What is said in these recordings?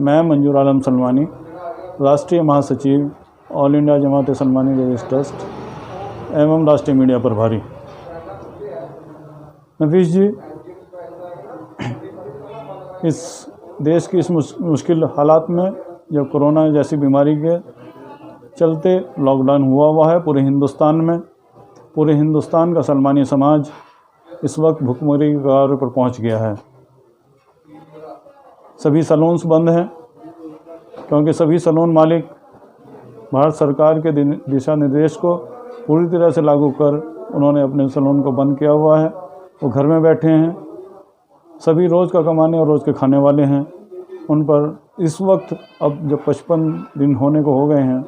मैं मंजूर आलम सलमानी, राष्ट्रीय महासचिव ऑल इंडिया जमात-ए-सलमानी रिलीजियस ट्रस्ट एवं राष्ट्रीय मीडिया प्रभारी। नफीस जी, इस देश की इस मुश्किल हालात में जब कोरोना जैसी बीमारी के चलते लॉकडाउन हुआ है पूरे हिंदुस्तान का सलमानी समाज इस वक्त भुखमरी की कगार पर पहुंच गया है। सभी सैलून्स बंद हैं क्योंकि सभी सैलून मालिक भारत सरकार के दिशा निर्देश को पूरी तरह से लागू कर उन्होंने अपने सैलून को बंद किया हुआ है। वो घर में बैठे हैं। सभी रोज़ का कमाने और रोज़ के खाने वाले हैं। उन पर इस वक्त अब जब 55 दिन होने को हो गए हैं,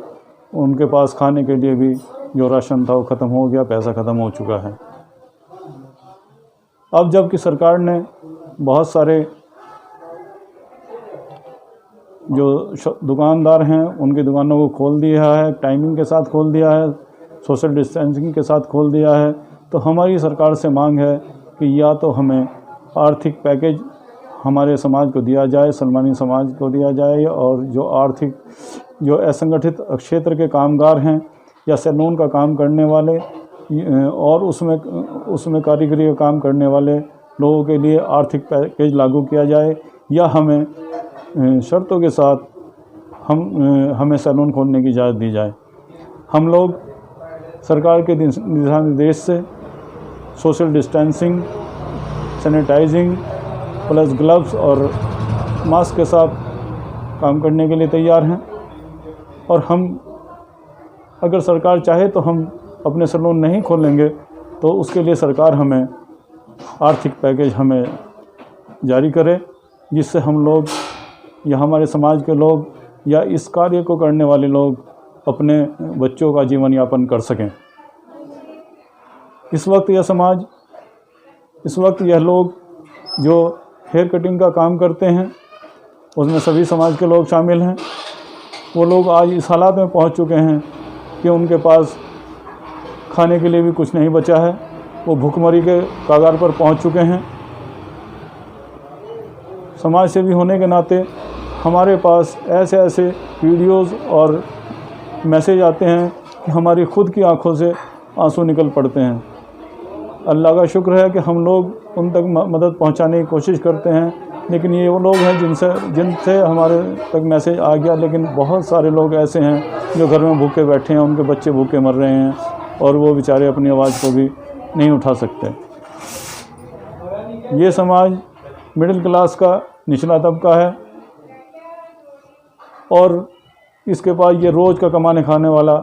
उनके पास खाने के लिए भी जो राशन था वो ख़त्म हो गया, पैसा ख़त्म हो चुका है। अब जबकि सरकार ने बहुत सारे जो दुकानदार हैं उनकी दुकानों को खोल दिया है, टाइमिंग के साथ खोल दिया है, सोशल डिस्टेंसिंग के साथ खोल दिया है, तो हमारी सरकार से मांग है कि या तो हमें आर्थिक पैकेज हमारे समाज को दिया जाए, सलमानी समाज को दिया जाए, और जो असंगठित क्षेत्र के कामगार हैं या सैलून का काम करने वाले और उसमें कारीगरी का काम करने वाले लोगों के लिए आर्थिक पैकेज लागू किया जाए, या हमें शर्तों के साथ हमें सैलून खोलने की इजाज़त दी जाए। हम लोग सरकार के दिशा निर्देश से social distancing, sanitizing plus gloves और मास्क के साथ काम करने के लिए तैयार हैं। और हम अगर सरकार चाहे तो हम अपने सैलून नहीं खोलेंगे, तो उसके लिए सरकार हमें आर्थिक पैकेज हमें जारी करे, जिससे हम लोग या हमारे समाज के लोग या इस कार्य को करने वाले लोग अपने बच्चों का जीवन यापन कर सकें। इस वक्त यह लोग जो हेयर कटिंग का काम करते हैं, उसमें सभी समाज के लोग शामिल हैं। वो लोग आज इस हालात में पहुंच चुके हैं कि उनके पास खाने के लिए भी कुछ नहीं बचा है। वो भुखमरी के कगार पर पहुंच चुके हैं। समाज सेवी होने के नाते हमारे पास ऐसे वीडियोस और मैसेज आते हैं कि हमारी खुद की आंखों से आंसू निकल पड़ते हैं। अल्लाह का शुक्र है कि हम लोग उन तक मदद पहुंचाने की कोशिश करते हैं, लेकिन ये वो लोग हैं जिनसे हमारे तक मैसेज आ गया, लेकिन बहुत सारे लोग ऐसे हैं जो घर में भूखे बैठे हैं, उनके बच्चे भूखे मर रहे हैं और वो बेचारे अपनी आवाज़ को भी नहीं उठा सकते। ये समाज मिडिल क्लास का निचला तबका है और इसके पास ये रोज़ का कमाने खाने वाला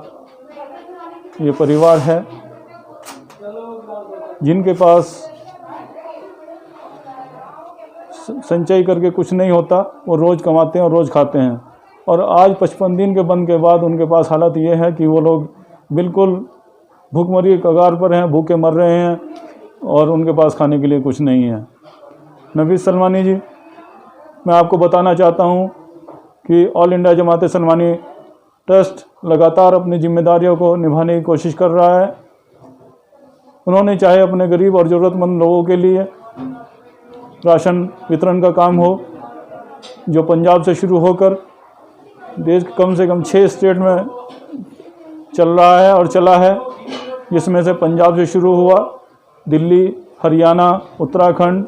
ये परिवार है, जिनके पास संचय करके कुछ नहीं होता। वो रोज़ कमाते हैं और रोज़ खाते हैं। और आज 55 दिन के बंद के बाद उनके पास हालत ये है कि वो लोग बिल्कुल भूखमरी के कगार पर हैं, भूखे मर रहे हैं और उनके पास खाने के लिए कुछ नहीं है। नफीस सलमानी जी, मैं आपको बताना चाहता हूँ कि ऑल इंडिया जमात-ए-सलमानी ट्रस्ट लगातार अपनी जिम्मेदारियों को निभाने की कोशिश कर रहा है। उन्होंने चाहे अपने गरीब और ज़रूरतमंद लोगों के लिए राशन वितरण का काम हो, जो पंजाब से शुरू होकर देश के कम से कम 6 स्टेट में चल रहा है और चला है, जिसमें से पंजाब से शुरू हुआ, दिल्ली, हरियाणा, उत्तराखंड,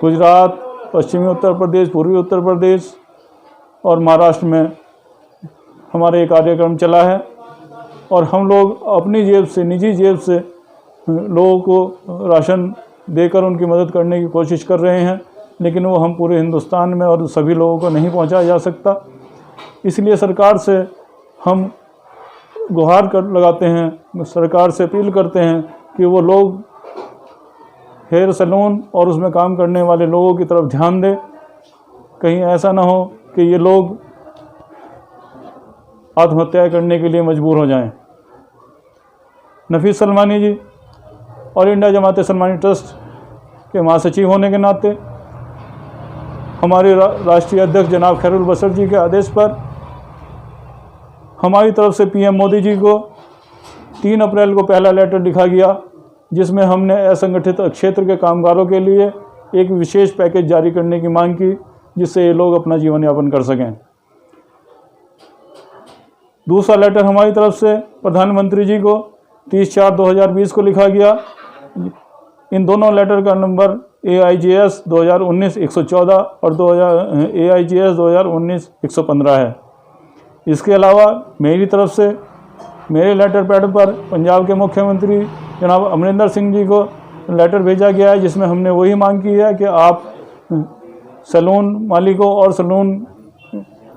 गुजरात, पश्चिमी उत्तर प्रदेश, पूर्वी उत्तर प्रदेश और महाराष्ट्र में हमारे ये कार्यक्रम चला है। और हम लोग अपनी जेब से, निजी जेब से लोगों को राशन देकर उनकी मदद करने की कोशिश कर रहे हैं, लेकिन वो हम पूरे हिंदुस्तान में और सभी लोगों को नहीं पहुंचाया जा सकता। इसलिए सरकार से हम गुहार लगाते हैं, सरकार से अपील करते हैं कि वो लोग हेयर सैलून और उसमें काम करने वाले लोगों की तरफ ध्यान दें। कहीं ऐसा ना हो कि ये लोग आत्महत्या करने के लिए मजबूर हो जाएं। नफीस सलमानी जी, ऑल इंडिया जमात-ए-सलमानी ट्रस्ट के महासचिव होने के नाते हमारे राष्ट्रीय अध्यक्ष जनाब खैरुल बसर जी के आदेश पर हमारी तरफ से पीएम मोदी जी को 3 अप्रैल को पहला लेटर लिखा गया जिसमें हमने असंगठित क्षेत्र के कामगारों के लिए एक विशेष पैकेज जारी करने की मांग की, जिससे ये लोग अपना जीवन यापन कर सकें। दूसरा लेटर हमारी तरफ से प्रधानमंत्री जी को 30/4/2020 को लिखा गया। इन दोनों लेटर का नंबर AIGS 2019-114 और AIGS 2019-115 है। इसके अलावा मेरी तरफ से मेरे लेटर पैड पर पंजाब के मुख्यमंत्री जनाब अमरिंदर सिंह जी को लेटर भेजा गया है, जिसमें हमने वही मांग की है कि आप सैलून मालिकों और सैलून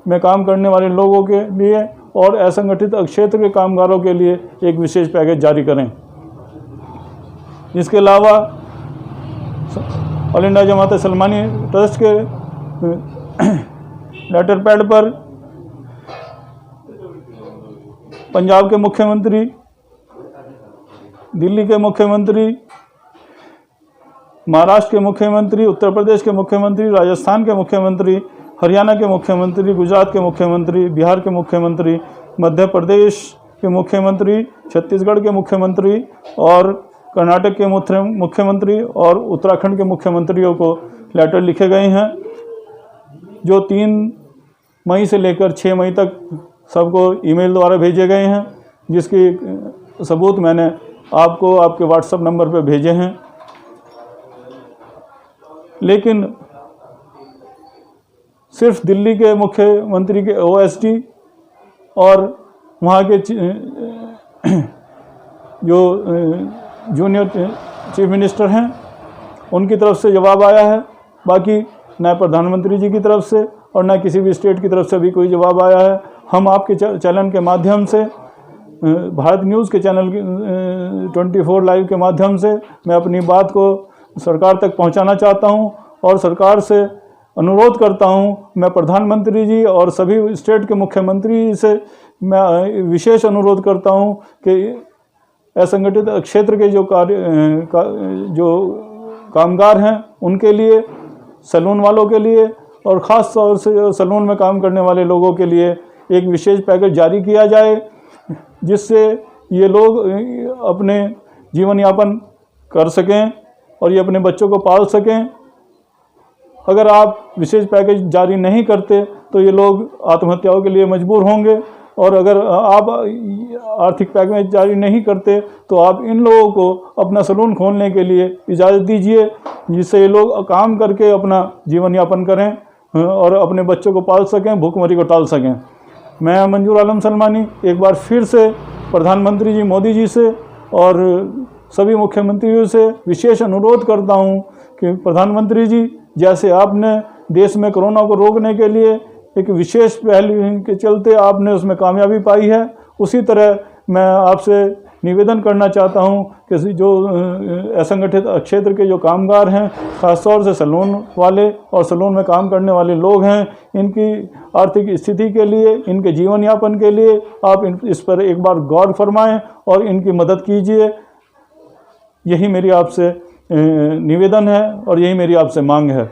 में काम करने वाले लोगों के लिए और असंगठित क्षेत्र के कामगारों के लिए एक विशेष पैकेज जारी करें। इसके अलावा all India Jamaat Islami trust के लेटर पैड पर पंजाब के मुख्यमंत्री, दिल्ली के मुख्यमंत्री, महाराष्ट्र के मुख्यमंत्री, उत्तर प्रदेश के मुख्यमंत्री, राजस्थान के मुख्यमंत्री, हरियाणा के मुख्यमंत्री, गुजरात के मुख्यमंत्री, बिहार के मुख्यमंत्री, मध्य प्रदेश के मुख्यमंत्री, छत्तीसगढ़ के मुख्यमंत्री और कर्नाटक के मुख्यमंत्री और उत्तराखंड के मुख्यमंत्रियों को लेटर लिखे गए हैं, जो 3 मई से लेकर 6 मई तक सबको ईमेल द्वारा भेजे गए हैं, जिसकी सबूत मैंने आपको आपके व्हाट्सएप नंबर पर भेजे हैं। लेकिन सिर्फ दिल्ली के मुख्यमंत्री के OSD और वहाँ के जो जूनियर चीफ मिनिस्टर हैं उनकी तरफ से जवाब आया है। बाकी न प्रधानमंत्री जी की तरफ से और न किसी भी स्टेट की तरफ से भी कोई जवाब आया है। हम आपके चैनल के माध्यम से, भारत न्यूज़ के चैनल 24 लाइव के माध्यम से मैं अपनी बात को सरकार तक पहुंचाना चाहता हूं और सरकार से अनुरोध करता हूं। मैं प्रधानमंत्री जी और सभी स्टेट के मुख्यमंत्री से मैं विशेष अनुरोध करता हूं कि असंगठित क्षेत्र के जो कामगार हैं उनके लिए, सैलून वालों के लिए और ख़ास तौर से सैलून में काम करने वाले लोगों के लिए एक विशेष पैकेज जारी किया जाए, जिससे ये लोग अपने जीवन यापन कर सकें और ये अपने बच्चों को पाल सकें। अगर आप विशेष पैकेज जारी नहीं करते तो ये लोग आत्महत्याओं के लिए मजबूर होंगे, और अगर आप आर्थिक पैकेज जारी नहीं करते तो आप इन लोगों को अपना सैलून खोलने के लिए इजाज़त दीजिए, जिससे ये लोग काम करके अपना जीवन यापन करें और अपने बच्चों को पाल सकें, भूखमरी को टाल सकें। मैं मंजूर आलम सलमानी एक बार फिर से प्रधानमंत्री जी मोदी जी से और सभी मुख्यमंत्रियों से विशेष अनुरोध करता हूं कि प्रधानमंत्री जी, जैसे आपने देश में कोरोना को रोकने के लिए एक विशेष पहल के चलते आपने उसमें कामयाबी पाई है, उसी तरह मैं आपसे निवेदन करना चाहता हूं कि जो असंगठित क्षेत्र के जो कामगार हैं, खासतौर से सैलून वाले और सैलून में काम करने वाले लोग हैं, इनकी आर्थिक स्थिति के लिए, इनके जीवन यापन के लिए आप इस पर एक बार गौर फरमाएं और इनकी मदद कीजिए। यही मेरी आपसे निवेदन है और यही मेरी आपसे मांग है।